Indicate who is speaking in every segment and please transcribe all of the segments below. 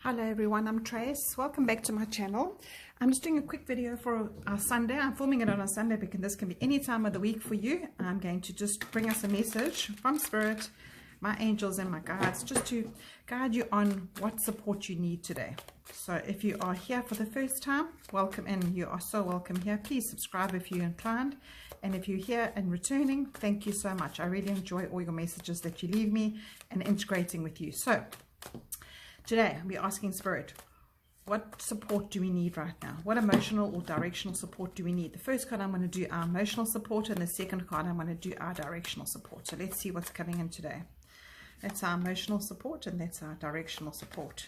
Speaker 1: Hello everyone, I'm Trace. Welcome back to my channel. I'm just doing a quick video for our Sunday. I'm filming it on a Sunday because this can be any time of the week for you. I'm going to just bring us a message from Spirit, my angels and my guides, just to guide you on what support you need today. So if you are here for the first time, welcome, and you are so welcome here. Please subscribe if you're inclined. And if you're here and returning, thank you so much. I really enjoy all your messages that you leave me and integrating with you. So today, we're asking Spirit, what support do we need right now? What emotional or directional support do we need? The first card, I'm going to do our emotional support, and the second card, I'm going to do our directional support. So let's see what's coming in today. That's our emotional support, and that's our directional support.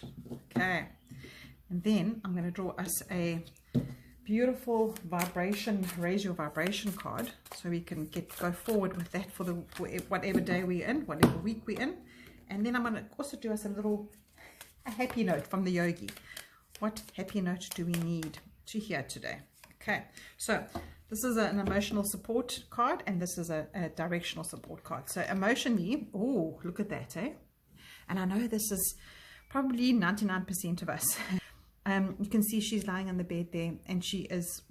Speaker 1: Okay. And then I'm going to draw us a beautiful vibration, raise your vibration card, so we can go forward with that for whatever day we're in, whatever week we're in. And then I'm going to also do us a happy note from the yogi. What happy note do we need to hear today? Okay, so this is an emotional support card, and this is a directional support card. So emotionally, oh, look at that, eh? And I know this is probably 99% of us. You can see she's lying on the bed there, and she is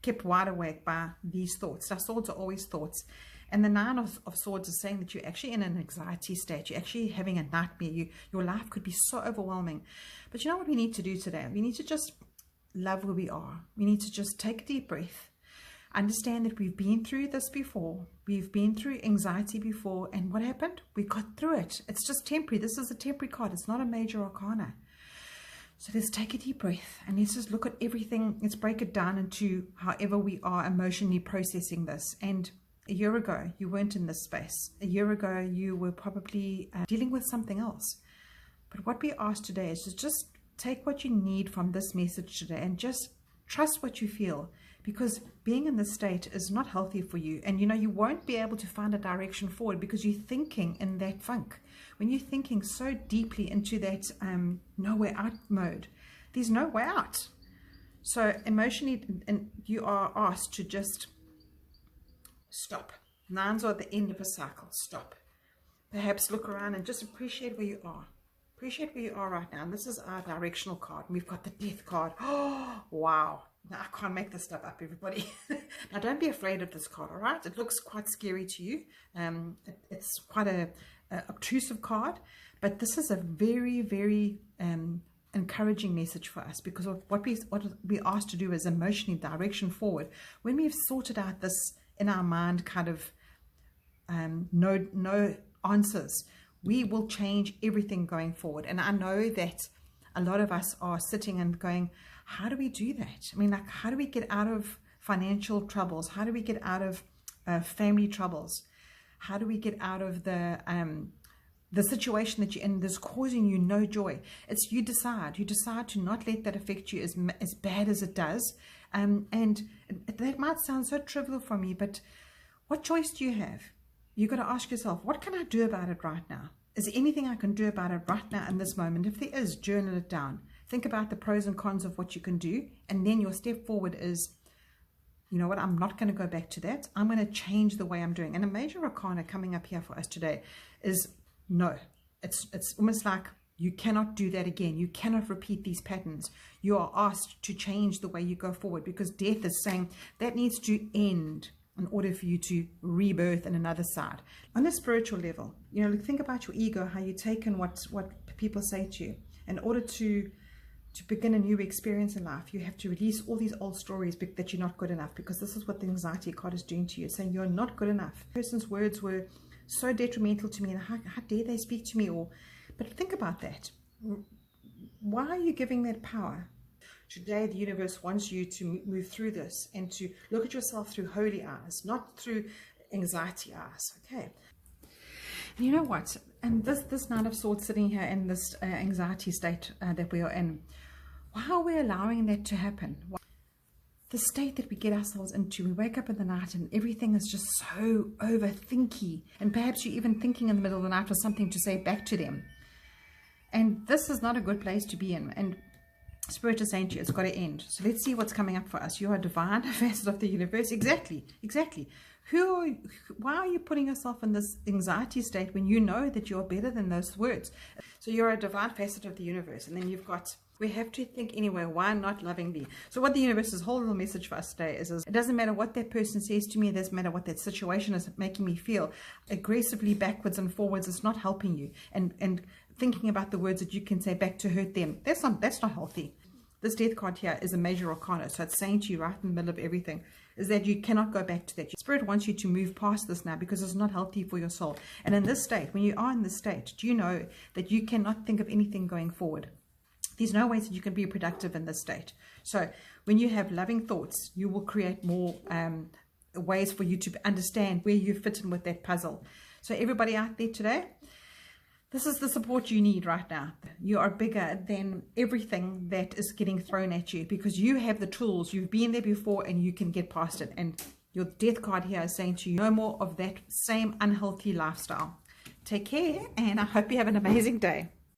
Speaker 1: kept wide awake by these thoughts. Our swords are always thoughts. And the Nine of Swords is saying that you're actually in an anxiety state. You're actually having a nightmare. Your life could be so overwhelming. But you know what we need to do today? We need to just love where we are. We need to just take a deep breath. Understand that we've been through this before. We've been through anxiety before. And what happened? We got through it. It's just temporary. This is a temporary card. It's not a major arcana. So let's take a deep breath and let's just look at everything. Let's break it down into however we are emotionally processing this. And a year ago, you weren't in this space. A year ago, you were probably dealing with something else. But what we ask today is to just take what you need from this message today and just trust what you feel, because being in this state is not healthy for you. And you know, you won't be able to find a direction forward because you're thinking in that funk. When you're thinking so deeply into that no way out mode, there's no way out. So emotionally, and you are asked to just stop. Nines are at the end of a cycle. Stop. Perhaps look around and just appreciate where you are. Appreciate where you are right now. And this is our directional card. We've got the Death card. Oh, wow. Now, I can't make this stuff up, everybody. Now, don't be afraid of this card, all right? It looks quite scary to you. It's quite a obtrusive card. But this is a very, very encouraging message for us, because of what we're asked to do is emotionally direction forward. When we've sorted out this in our mind kind of no answers, we will change everything going forward. And I know that a lot of us are sitting and going, how do we do that? I mean, like, how do we get out of financial troubles? How do we get out of family troubles? How do we get out of the situation that you're in that's causing you no joy? It's you decide to not let that affect you as bad as it does. And that might sound so trivial for me, but what choice do you have? You've got to ask yourself, what can I do about it right now? Is there anything I can do about it right now in this moment? If there is, journal it down. Think about the pros and cons of what you can do. And then your step forward is, you know what, I'm not going to go back to that. I'm going to change the way I'm doing. And a major arcana coming up here for us today is no. It's almost like you cannot do that again. You cannot repeat these patterns. You are asked to change the way you go forward, because death is saying that needs to end in order for you to rebirth in another side. On a spiritual level, you know, think about your ego, how you take in what people say to you. In order to begin a new experience in life, you have to release all these old stories that you're not good enough, because this is what the anxiety card is doing to you. It's saying you're not good enough. The person's words were so detrimental to me, and how dare they speak to me? But think about that. Why are you giving that power? Today, the universe wants you to move through this and to look at yourself through holy eyes, not through anxiety eyes. Okay. And you know what? And this Knight of Swords sitting here in this anxiety state that we are in, why are we allowing that to happen? The state that we get ourselves into, we wake up in the night and everything is just so overthinky. And perhaps you're even thinking in the middle of the night for something to say back to them. And this is not a good place to be in. And Spirit is saying to you, it's got to end. So let's see what's coming up for us. You are divine, facet of the universe. Exactly. Why are you putting yourself in this anxiety state when you know that you're better than those words? So you're a divine facet of the universe. And then you've got, we have to think anyway, why not loving thee? So what the universe's whole little message for us today is it doesn't matter what that person says to me, it doesn't matter what that situation is making me feel. Aggressively backwards and forwards is not helping you. And thinking about the words that you can say back to hurt them, that's not healthy. This death card here is a major arcana, so it's saying to you right in the middle of everything is that you cannot go back to that. Your spirit wants you to move past this now because it's not healthy for your soul. And in this state, when you are in this state, do you know that you cannot think of anything going forward? There's no ways that you can be productive in this state. So when you have loving thoughts, you will create more ways for you to understand where you fit in with that puzzle. So everybody out there today, this is the support you need right now. You are bigger than everything that is getting thrown at you because you have the tools. You've been there before and you can get past it. And your death card here is saying to you, no more of that same unhealthy lifestyle. Take care, and I hope you have an amazing day.